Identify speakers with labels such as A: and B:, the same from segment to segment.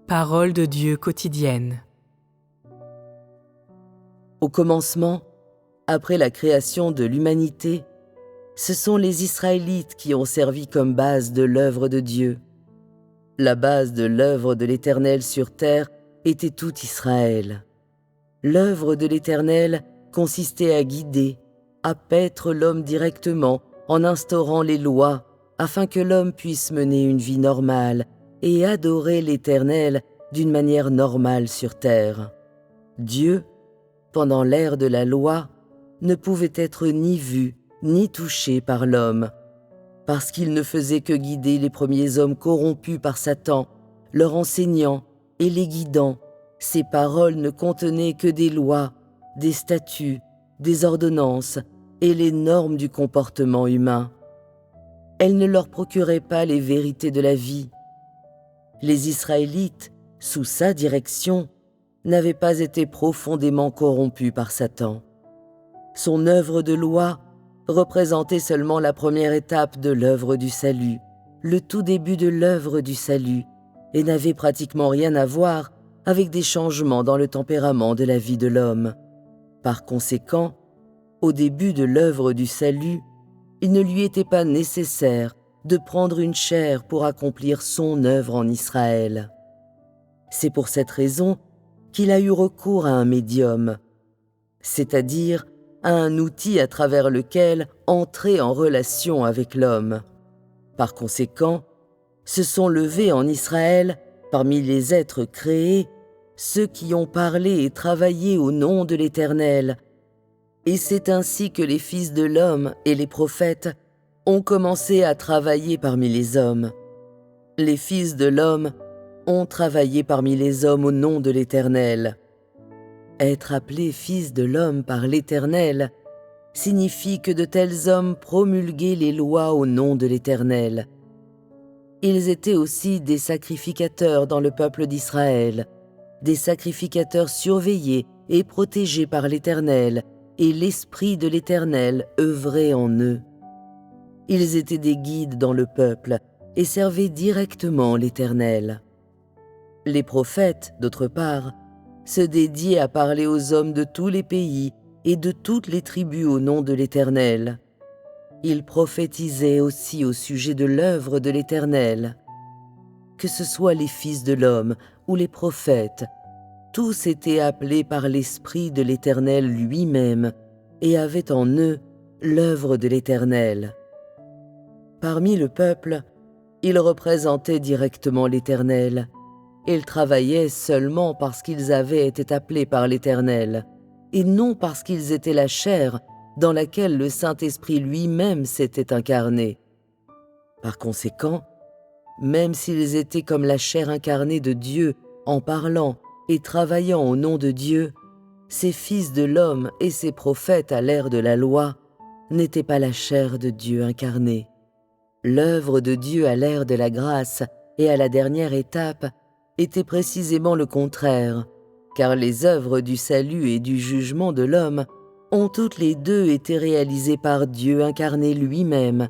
A: Parole de Dieu quotidienne.
B: Au commencement, après la création de l'humanité, ce sont les Israélites qui ont servi comme base de l'œuvre de Dieu. La base de l'œuvre de l'Éternel sur terre était tout Israël. L'œuvre de l'Éternel consistait à guider, à paître l'homme directement en instaurant les lois afin que l'homme puisse mener une vie normale et adorer l'Éternel d'une manière normale sur terre. Dieu, pendant l'ère de la loi, ne pouvait être ni vu ni touché par l'homme, parce qu'il ne faisait que guider les premiers hommes corrompus par Satan, leur enseignant et les guidant. Ses paroles ne contenaient que des lois, des statuts, des ordonnances et les normes du comportement humain. Elles ne leur procuraient pas les vérités de la vie. Les Israélites, sous sa direction, n'avaient pas été profondément corrompus par Satan. Son œuvre de loi représentait seulement la première étape de l'œuvre du salut, le tout début de l'œuvre du salut, et n'avait pratiquement rien à voir avec des changements dans le tempérament de la vie de l'homme. Par conséquent, au début de l'œuvre du salut, il ne lui était pas nécessaire de prendre une chair pour accomplir son œuvre en Israël. C'est pour cette raison qu'il a eu recours à un médium, c'est-à-dire à un outil à travers lequel entrer en relation avec l'homme. Par conséquent, se sont levés en Israël, parmi les êtres créés, ceux qui ont parlé et travaillé au nom de l'Éternel. Et c'est ainsi que les fils de l'homme et les prophètes ont commencé à travailler parmi les hommes. Les fils de l'homme ont travaillé parmi les hommes au nom de l'Éternel. Être appelé fils de l'homme par l'Éternel signifie que de tels hommes promulguaient les lois au nom de l'Éternel. Ils étaient aussi des sacrificateurs dans le peuple d'Israël, des sacrificateurs surveillés et protégés par l'Éternel, et l'Esprit de l'Éternel œuvrait en eux. Ils étaient des guides dans le peuple et servaient directement l'Éternel. Les prophètes, d'autre part, se dédiaient à parler aux hommes de tous les pays et de toutes les tribus au nom de l'Éternel. Ils prophétisaient aussi au sujet de l'œuvre de l'Éternel. Que ce soit les fils de l'homme ou les prophètes, tous étaient appelés par l'Esprit de l'Éternel lui-même et avaient en eux l'œuvre de l'Éternel. Parmi le peuple, ils représentaient directement l'Éternel. Ils travaillaient seulement parce qu'ils avaient été appelés par l'Éternel, et non parce qu'ils étaient la chair dans laquelle le Saint-Esprit lui-même s'était incarné. Par conséquent, même s'ils étaient comme la chair incarnée de Dieu en parlant et travaillant au nom de Dieu, ces fils de l'homme et ces prophètes à l'ère de la loi n'étaient pas la chair de Dieu incarnée. L'œuvre de Dieu à l'ère de la grâce et à la dernière étape était précisément le contraire, car les œuvres du salut et du jugement de l'homme ont toutes les deux été réalisées par Dieu incarné lui-même,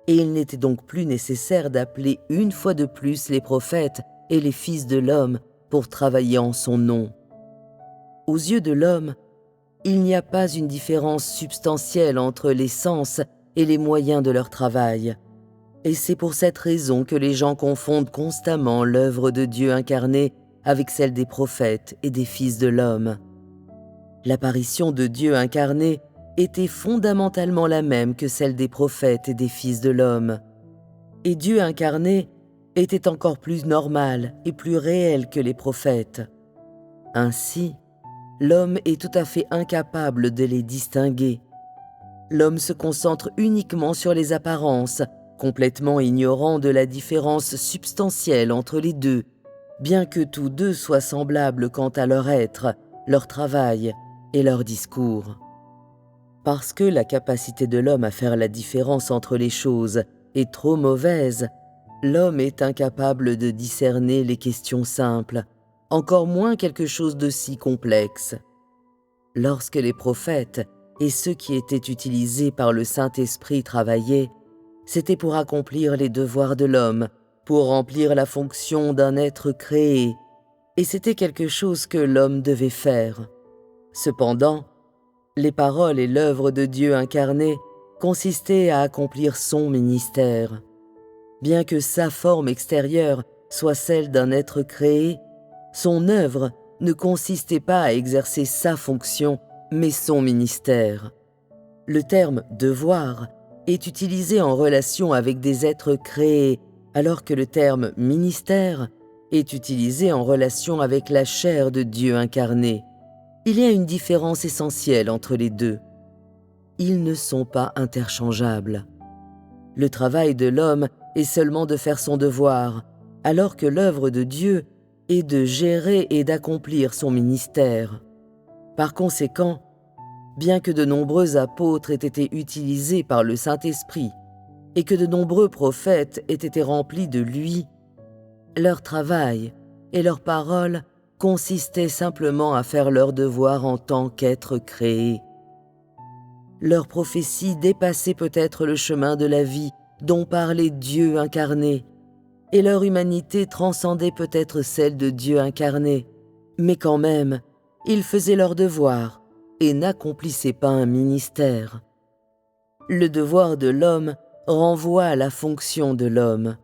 B: et il n'était donc plus nécessaire d'appeler une fois de plus les prophètes et les fils de l'homme pour travailler en son nom. Aux yeux de l'homme, il n'y a pas une différence substantielle entre les sens et les moyens de leur travail. Et c'est pour cette raison que les gens confondent constamment l'œuvre de Dieu incarnée avec celle des prophètes et des fils de l'homme. L'apparition de Dieu incarné était fondamentalement la même que celle des prophètes et des fils de l'homme. Et Dieu incarné était encore plus normal et plus réel que les prophètes. Ainsi, l'homme est tout à fait incapable de les distinguer. L'homme se concentre uniquement sur les apparences, complètement ignorant de la différence substantielle entre les deux, bien que tous deux soient semblables quant à leur être, leur travail et leur discours. Parce que la capacité de l'homme à faire la différence entre les choses est trop mauvaise, l'homme est incapable de discerner les questions simples, encore moins quelque chose de si complexe. Lorsque les prophètes et ceux qui étaient utilisés par le Saint-Esprit travaillaient, c'était pour accomplir les devoirs de l'homme, pour remplir la fonction d'un être créé, et c'était quelque chose que l'homme devait faire. Cependant, les paroles et l'œuvre de Dieu incarné consistaient à accomplir son ministère. Bien que sa forme extérieure soit celle d'un être créé, son œuvre ne consistait pas à exercer sa fonction, mais son ministère. Le terme « devoir » est utilisé en relation avec des êtres créés, alors que le terme « ministère » est utilisé en relation avec la chair de Dieu incarné. Il y a une différence essentielle entre les deux. Ils ne sont pas interchangeables. Le travail de l'homme est seulement de faire son devoir, alors que l'œuvre de Dieu est de gérer et d'accomplir son ministère. Par conséquent, bien que de nombreux apôtres aient été utilisés par le Saint-Esprit et que de nombreux prophètes aient été remplis de lui, leur travail et leurs paroles consistaient simplement à faire leur devoir en tant qu'êtres créés. Leur prophétie dépassait peut-être le chemin de la vie dont parlait Dieu incarné, et leur humanité transcendait peut-être celle de Dieu incarné, mais quand même, ils faisaient leur devoir et n'accomplissaient pas un ministère. Le devoir de l'homme renvoie à la fonction de l'homme.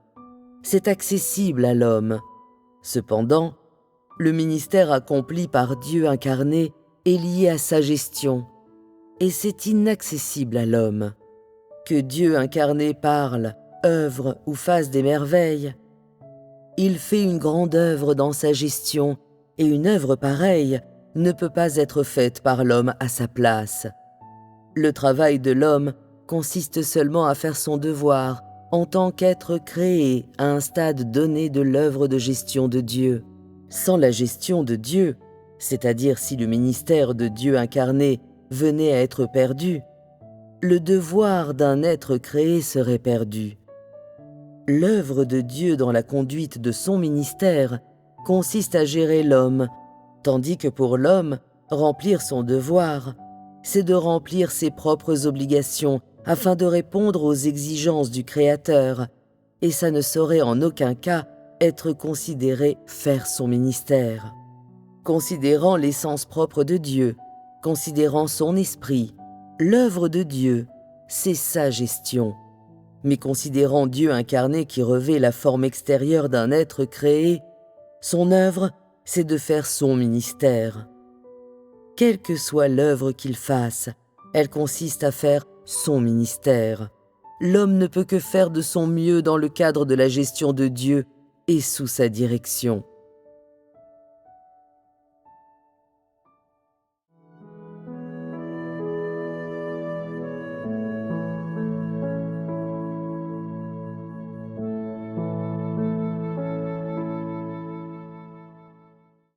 B: C'est accessible à l'homme. Cependant, le ministère accompli par Dieu incarné est lié à sa gestion, et c'est inaccessible à l'homme. Que Dieu incarné parle, œuvre ou fasse des merveilles, il fait une grande œuvre dans sa gestion, et une œuvre pareille ne peut pas être faite par l'homme à sa place. Le travail de l'homme consiste seulement à faire son devoir en tant qu'être créé à un stade donné de l'œuvre de gestion de Dieu. Sans la gestion de Dieu, c'est-à-dire si le ministère de Dieu incarné venait à être perdu, le devoir d'un être créé serait perdu. L'œuvre de Dieu dans la conduite de son ministère consiste à gérer l'homme, tandis que pour l'homme, remplir son devoir, c'est de remplir ses propres obligations afin de répondre aux exigences du Créateur, et ça ne saurait en aucun cas être considéré faire son ministère. Considérant l'essence propre de Dieu, considérant son esprit, l'œuvre de Dieu, c'est sa gestion. Mais considérant Dieu incarné qui revêt la forme extérieure d'un être créé, son œuvre, c'est de faire son ministère. Quelle que soit l'œuvre qu'il fasse, elle consiste à faire son ministère. L'homme ne peut que faire de son mieux dans le cadre de la gestion de Dieu et sous sa direction.